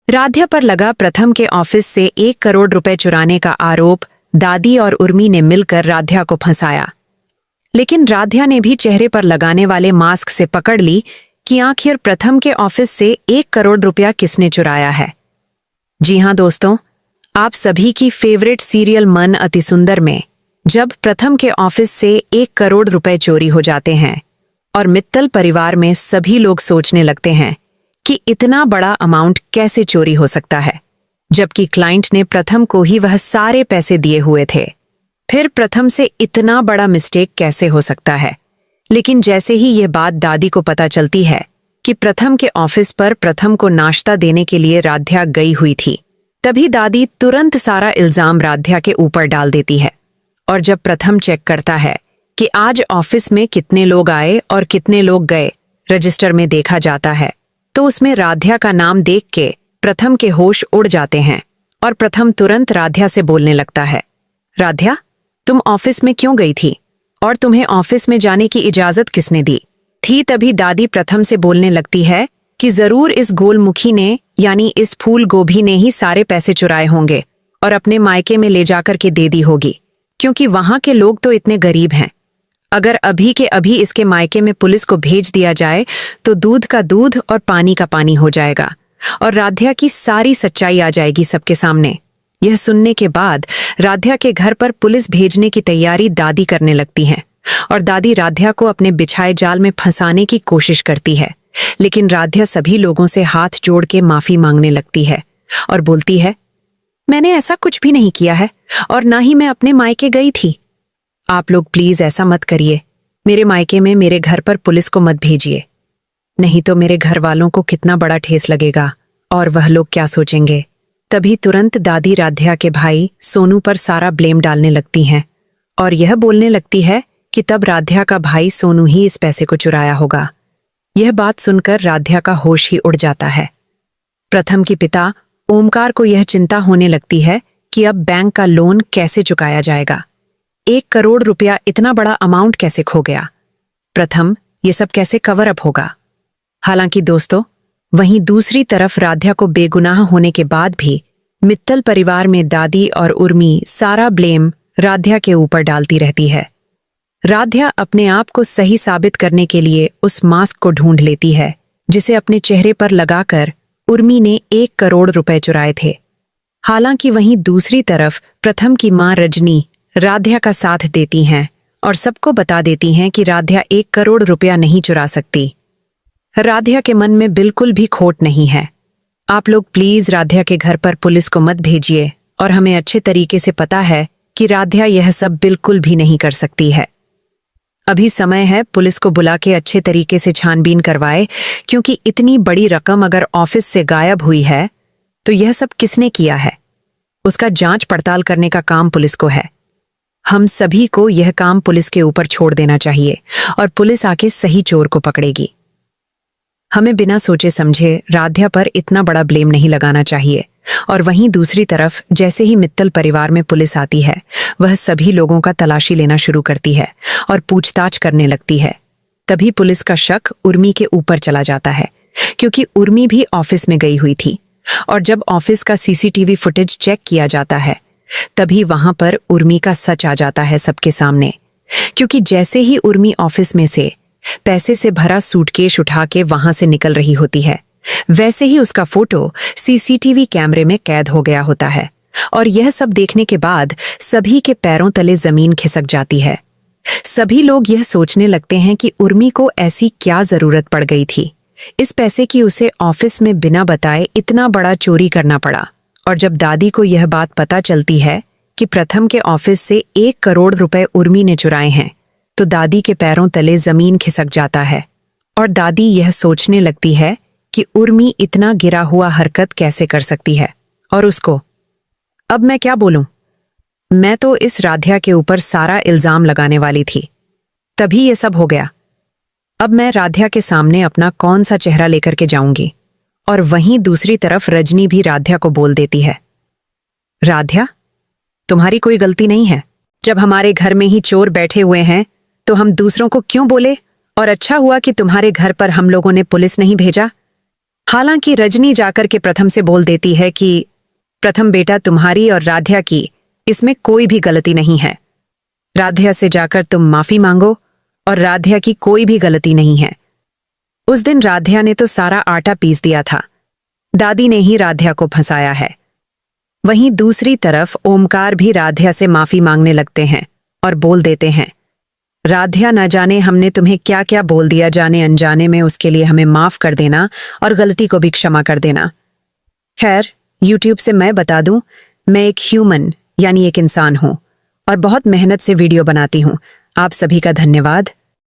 राध्या पर लगा प्रथम के ऑफिस से 1 करोड़ रुपए चुराने का आरोप। दादी और उर्मी ने मिलकर राध्या को फंसाया, लेकिन राध्या ने भी चेहरे पर लगाने वाले मास्क से पकड़ ली कि आखिर प्रथम के ऑफिस से 1 करोड़ रुपया किसने चुराया है। जी हां दोस्तों, आप सभी की फेवरेट सीरियल मन अति सुंदर में जब प्रथम के ऑफिस से 1 करोड़ रुपए चोरी हो जाते हैं और मित्तल परिवार में सभी लोग सोचने लगते हैं कि इतना बड़ा अमाउंट कैसे चोरी हो सकता है, जबकि क्लाइंट ने प्रथम को ही वह सारे पैसे दिए हुए थे। फिर प्रथम से इतना बड़ा मिस्टेक कैसे हो सकता है। लेकिन जैसे ही यह बात दादी को पता चलती है कि प्रथम के ऑफिस पर प्रथम को नाश्ता देने के लिए राध्या गई हुई थी, तभी दादी तुरंत सारा इल्जाम राध्या के ऊपर डाल देती है। और जब प्रथम चेक करता है कि आज ऑफिस में कितने लोग आए और कितने लोग गए, रजिस्टर में देखा जाता है तो उसमें राध्या का नाम देख के प्रथम के होश उड़ जाते हैं और प्रथम तुरंत राध्या से बोलने लगता है, राध्या, तुम ऑफिस में क्यों गई थी और तुम्हें ऑफिस में जाने की इजाजत किसने दी थी। तभी दादी प्रथम से बोलने लगती है कि जरूर इस गोलमुखी ने यानी इस फूल गोभी ने ही सारे पैसे चुराए होंगे और अपने मायके में ले जाकर के दे दी होगी, क्योंकि वहां के लोग तो इतने गरीब हैं। अगर अभी के अभी इसके मायके में पुलिस को भेज दिया जाए तो दूध का दूध और पानी का पानी हो जाएगा और राध्या की सारी सच्चाई आ जाएगी सबके सामने। यह सुनने के बाद राध्या के घर पर पुलिस भेजने की तैयारी दादी करने लगती हैं और दादी राध्या को अपने बिछाए जाल में फंसाने की कोशिश करती है। लेकिन राध्या सभी लोगों से हाथ जोड़ के माफी मांगने लगती है और बोलती है, मैंने ऐसा कुछ भी नहीं किया है और ना ही मैं अपने मायके गई थी। आप लोग प्लीज ऐसा मत करिए, मेरे मायके में मेरे घर पर पुलिस को मत भेजिए, नहीं तो मेरे घर वालों को कितना बड़ा ठेस लगेगा और वह लोग क्या सोचेंगे। तभी तुरंत दादी राध्या के भाई सोनू पर सारा ब्लेम डालने लगती हैं और यह बोलने लगती है कि तब राध्या का भाई सोनू ही इस पैसे को चुराया होगा। यह बात सुनकर राध्या का होश ही उड़ जाता है। प्रथम के पिता ओमकार को यह चिंता होने लगती है कि अब बैंक का लोन कैसे चुकाया जाएगा। 1 करोड़ रुपया इतना बड़ा अमाउंट कैसे खो गया। प्रथम ये सब कैसे कवर अप होगा। हालांकि दोस्तों, वहीं दूसरी तरफ राध्या को बेगुनाह होने के बाद भी मित्तल परिवार में दादी और उर्मी सारा ब्लेम राध्या के ऊपर डालती रहती है। राध्या अपने आप को सही साबित करने के लिए उस मास्क को ढूंढ लेती है जिसे अपने चेहरे पर लगाकर उर्मी ने 1 करोड़ रुपए चुराए थे। हालांकि वहीं दूसरी तरफ प्रथम की मां रजनी राध्या का साथ देती हैं और सबको बता देती हैं कि राध्या 1 करोड़ रुपया नहीं चुरा सकती। राध्या के मन में बिल्कुल भी खोट नहीं है। आप लोग प्लीज राध्या के घर पर पुलिस को मत भेजिए और हमें अच्छे तरीके से पता है कि राध्या यह सब बिल्कुल भी नहीं कर सकती है। अभी समय है पुलिस को बुला के अच्छे तरीके से छानबीन करवाए, क्योंकि इतनी बड़ी रकम अगर ऑफिस से गायब हुई है तो यह सब किसने किया है, उसका जांच पड़ताल करने का काम पुलिस को है। हम सभी को यह काम पुलिस के ऊपर छोड़ देना चाहिए और पुलिस आके सही चोर को पकड़ेगी। हमें बिना सोचे समझे राध्या पर इतना बड़ा ब्लेम नहीं लगाना चाहिए। और वहीं दूसरी तरफ जैसे ही मित्तल परिवार में पुलिस आती है, वह सभी लोगों का तलाशी लेना शुरू करती है और पूछताछ करने लगती है। तभी पुलिस का शक उर्मी के ऊपर चला जाता है, क्योंकि उर्मी भी ऑफिस में गई हुई थी और जब ऑफिस का सीसीटीवी फुटेज चेक किया जाता है तभी वहां पर उर्मी का सच आ जाता है सबके सामने। क्योंकि जैसे ही उर्मी ऑफिस में से पैसे से भरा सूटकेस उठा के वहां से निकल रही होती है, वैसे ही उसका फोटो सीसीटीवी कैमरे में कैद हो गया होता है। और यह सब देखने के बाद सभी के पैरों तले जमीन खिसक जाती है। सभी लोग यह सोचने लगते हैं कि उर्मी को ऐसी क्या जरूरत पड़ गई थी इस पैसे की उसे ऑफिस में बिना बताए इतना बड़ा चोरी करना पड़ा। और जब दादी को यह बात पता चलती है कि प्रथम के ऑफिस से 1 करोड़ रुपए उर्मी ने चुराए हैं तो दादी के पैरों तले जमीन खिसक जाता है और दादी यह सोचने लगती है कि उर्मी इतना गिरा हुआ हरकत कैसे कर सकती है। और उसको अब मैं क्या बोलूं, मैं तो इस राध्या के ऊपर सारा इल्जाम लगाने वाली थी, तभी ये सब हो गया। अब मैं राध्या के सामने अपना कौन सा चेहरा लेकर के जाऊंगी। और वहीं दूसरी तरफ रजनी भी राध्या को बोल देती है, राध्या, तुम्हारी कोई गलती नहीं है। जब हमारे घर में ही चोर बैठे हुए हैं तो हम दूसरों को क्यों बोले, और अच्छा हुआ कि तुम्हारे घर पर हम लोगों ने पुलिस नहीं भेजा। हालांकि रजनी जाकर के प्रथम से बोल देती है कि प्रथम बेटा, तुम्हारी और राध्या की इसमें कोई भी गलती नहीं है। राध्या से जाकर तुम माफी मांगो और राध्या की कोई भी गलती नहीं है। उस दिन राध्या ने तो सारा आटा पीस दिया था। दादी ने ही राध्या को फंसाया है। वहीं दूसरी तरफ ओमकार भी राध्या से माफी मांगने लगते हैं और बोल देते हैं, राध्या, न जाने हमने तुम्हें क्या क्या बोल दिया जाने अनजाने में, उसके लिए हमें माफ कर देना और गलती को भी क्षमा कर देना। खैर, यूट्यूब से मैं बता दूं, मैं एक ह्यूमन यानी एक इंसान हूं और बहुत मेहनत से वीडियो बनाती हूं। आप सभी का धन्यवाद।